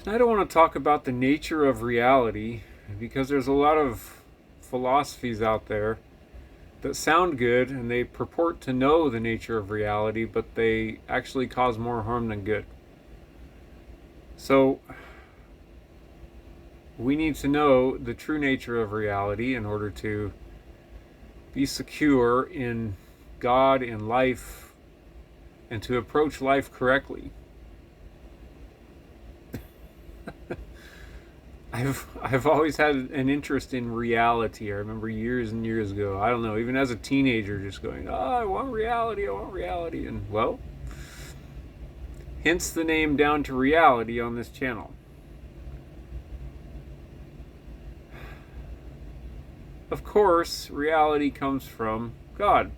Tonight I want to talk about the nature of reality because there's a lot of philosophies out there that sound good and they purport to know the nature of reality, but they actually cause more harm than good. So we need to know the true nature of reality in order to be secure in God, in life, and to approach life correctly. I've always had an interest in reality. I remember years and years ago, I don't know, even as a teenager, just going, "Oh, I want reality, I want reality." And well, hence the name Down to Reality on this channel. Of course, reality comes from God.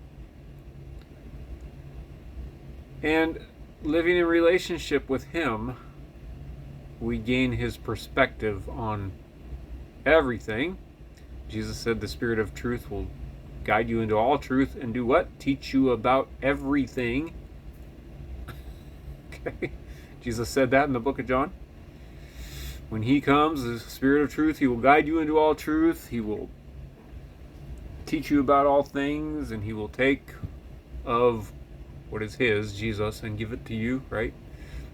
And living in relationship with Him, we gain His perspective on everything. Jesus said the Spirit of truth will guide you into all truth and do what? Teach you about everything. Okay. Jesus said that in the book of John. When He comes, the Spirit of truth, He will guide you into all truth. He will teach you about all things, and He will take of what is His, Jesus, and give it to you, right?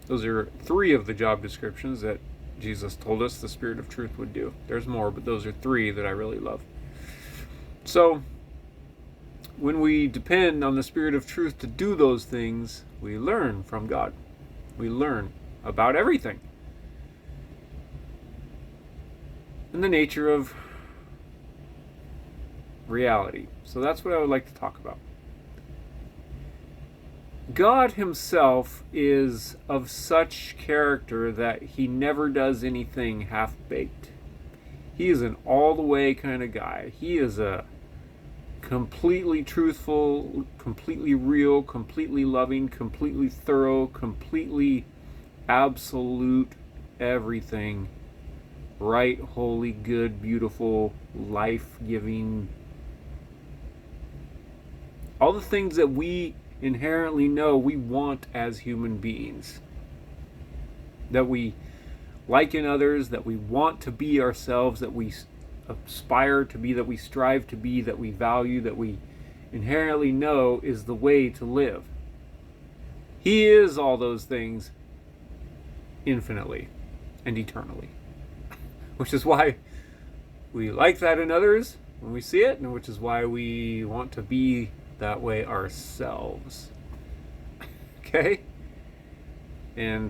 Those are three of the job descriptions that Jesus told us the Spirit of truth would do. There's more, but those are three that I really love. So, when we depend on the Spirit of truth to do those things, we learn from God. We learn about everything. And the nature of reality. So that's what I would like to talk about. God Himself is of such character that He never does anything half-baked. He is an all-the-way kind of guy. He is a completely truthful, completely real, completely loving, completely thorough, completely absolute everything. Right, holy, good, beautiful, life-giving. All the things that we inherently know we want as human beings. That we like in others, that we want to be ourselves, that we aspire to be, that we strive to be, that we value, that we inherently know is the way to live. He is all those things infinitely and eternally. Which is why we like that in others when we see it, and which is why we want to be that way ourselves. Okay? And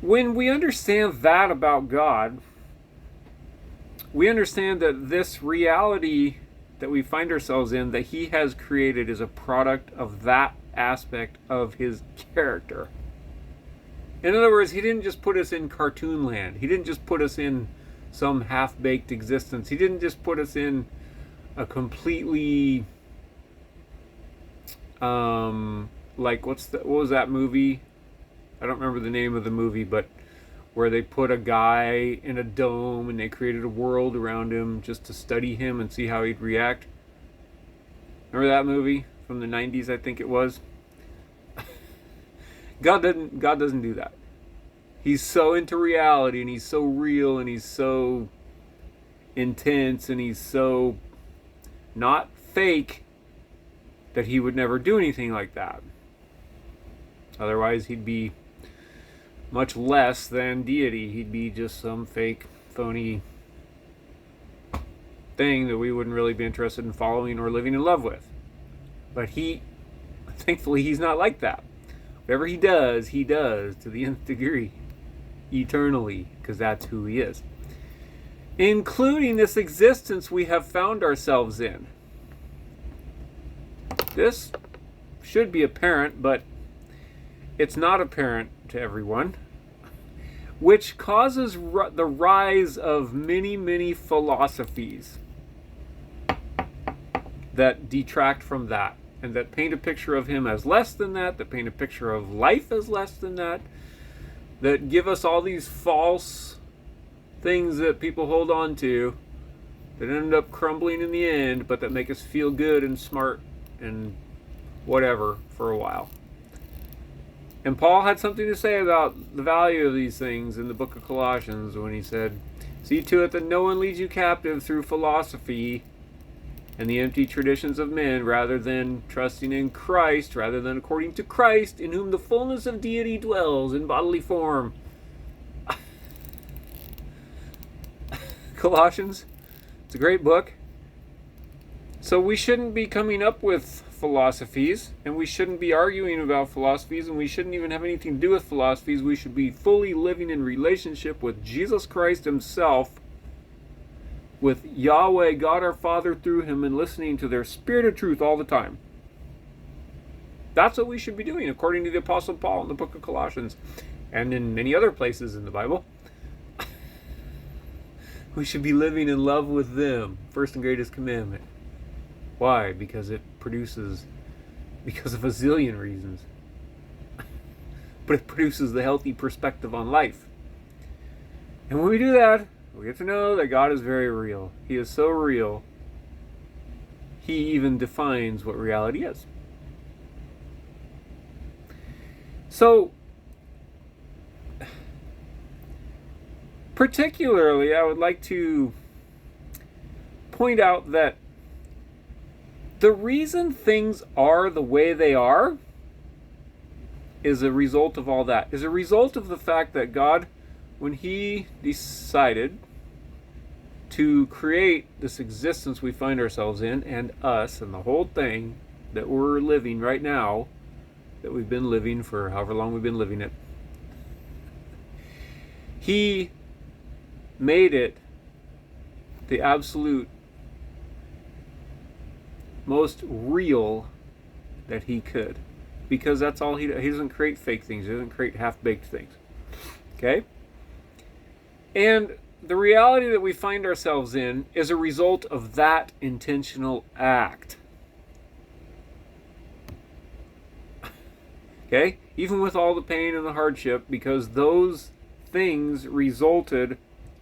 when we understand that about God, we understand that this reality that we find ourselves in, that He has created, is a product of that aspect of His character. In other words, He didn't just put us in cartoon land. He didn't just put us in some half-baked existence. He didn't just put us in a completely like what was that movie? I don't remember the name of the movie, but where they put a guy in a dome and they created a world around him just to study him and see how he'd react. Remember that movie from the 90s, I think it was? God doesn't do that. He's so into reality, and He's so real, and He's so intense, and He's so not fake that He would never do anything like that. Otherwise, He'd be much less than deity. He'd be just some fake, phony thing that we wouldn't really be interested in following or living in love with. But thankfully, He's not like that. Whatever He does to the nth degree, eternally, because that's who He is. Including this existence we have found ourselves in. This should be apparent, but it's not apparent to everyone, which causes the rise of many, many philosophies that detract from that, and that paint a picture of Him as less than that paint a picture of life as less than that give us all these false things that people hold on to that end up crumbling in the end, but that make us feel good and smart and whatever for a while. And Paul had something to say about the value of these things in the book of Colossians when he said, "See to it that no one leads you captive through philosophy and the empty traditions of men, rather than trusting in Christ, rather than according to Christ, in whom the fullness of deity dwells in bodily form." Colossians, it's a great book. So we shouldn't be coming up with philosophies, and we shouldn't be arguing about philosophies, and we shouldn't even have anything to do with philosophies. We should be fully living in relationship with Jesus Christ himself, with Yahweh, God our Father, through him, and listening to their spirit of truth all the time. That's what we should be doing, according to the Apostle Paul in the book of Colossians, and in many other places in the Bible. We should be living in love with them, first and greatest commandment. Why? Because of a zillion reasons. But it produces the healthy perspective on life. And when we do that, we get to know that God is very real. He is so real, he even defines what reality is. So, particularly, I would like to point out that the reason things are the way they are is a result of all that. Is a result of the fact that God, when he decided to create this existence we find ourselves in, and us, and the whole thing that we're living right now, that we've been living for however long we've been living it, he made it the absolute most real that he could, because that's all he does. He doesn't create fake things. He doesn't create half-baked things. Okay? And the reality that we find ourselves in is a result of that intentional act. Okay? Even with all the pain and the hardship, because those things resulted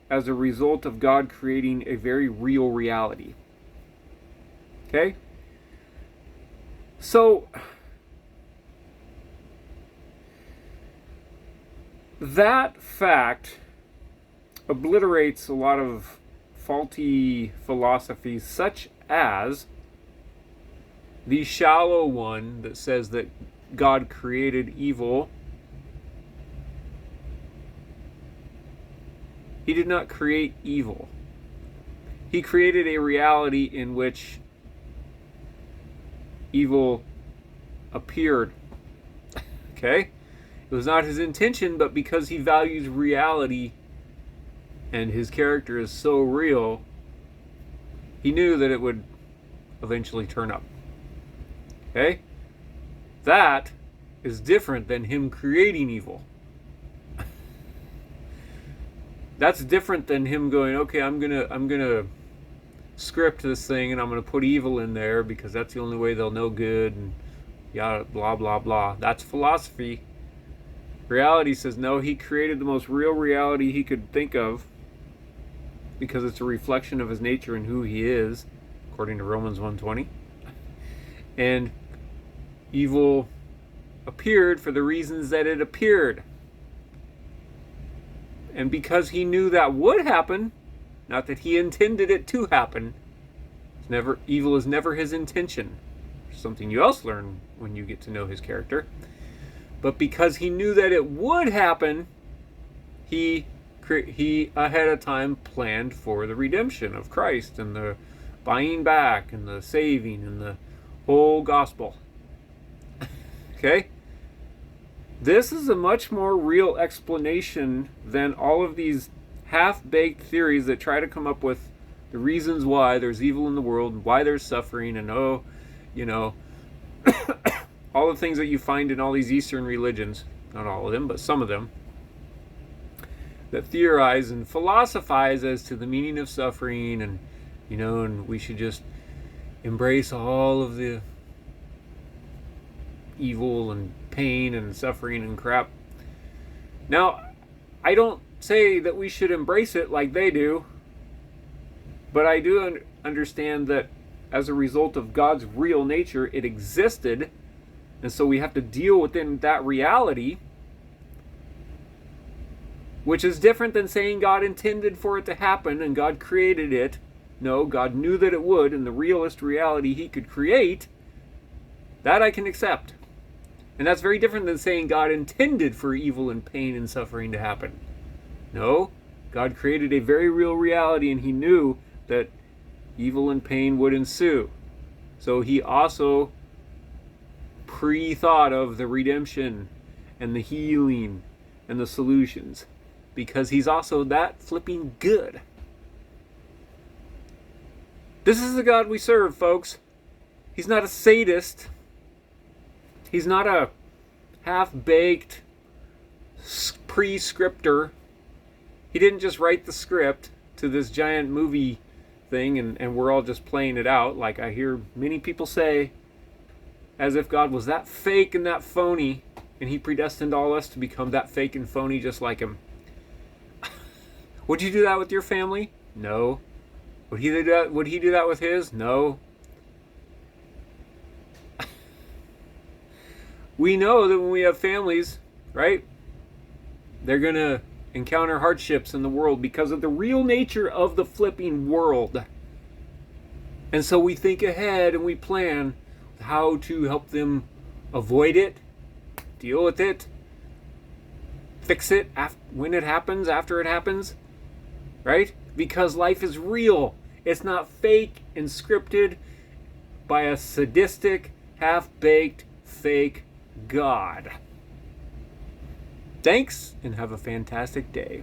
as a result of God creating a very real reality. Okay? So, that fact obliterates a lot of faulty philosophies, such as the shallow one that says that God created evil. He did not create evil. He created a reality in which evil appeared. Okay? It was not his intention, but because he values reality and his character is so real, he knew that it would eventually turn up. Okay? That is different than him creating evil. That's different than him going, okay, I'm gonna script this thing and I'm gonna put evil in there because that's the only way they'll know good, and yada, blah blah blah. That's philosophy. Reality says no, he created the most real reality he could think of, because it's a reflection of his nature and who he is, according to Romans 1:20. And evil appeared for the reasons that it appeared. And because he knew that would happen, not that he intended it to happen, evil is never his intention. Something you else learn when you get to know his character. But because he knew that it would happen, he ahead of time planned for the redemption of Christ and the buying back and the saving and the whole gospel. Okay? This is a much more real explanation than all of these half-baked theories that try to come up with the reasons why there's evil in the world and why there's suffering and all the things that you find in all these Eastern religions, not all of them, but some of them, that theorize and philosophize as to the meaning of suffering, and and we should just embrace all of the evil and pain and suffering and crap. Now, I don't say that we should embrace it like they do, but I do understand that as a result of God's real nature, it existed, And so we have to deal within that reality, which is different than saying God intended for it to happen and God created it. No, God knew that it would, and the realist reality he could create, that I can accept. And that's very different than saying God intended for evil and pain and suffering to happen. No, God created a very real reality, and he knew that evil and pain would ensue. So he also pre-thought of the redemption and the healing and the solutions, because he's also that flipping good. This is the God we serve, folks. He's not a sadist. He's not a half-baked pre-scripter. He didn't just write the script to this giant movie thing and we're all just playing it out, like I hear many people say, as if God was that fake and that phony, and he predestined all us to become that fake and phony just like him. Would you do that with your family? No. Would he do that with his? No. We know that when we have families, right, they're going to encounter hardships in the world because of the real nature of the flipping world. And so we think ahead and we plan how to help them avoid it, deal with it, fix it when it happens, after it happens, right? Because life is real. It's not fake and scripted by a sadistic, half-baked, fake God. Thanks, and have a fantastic day.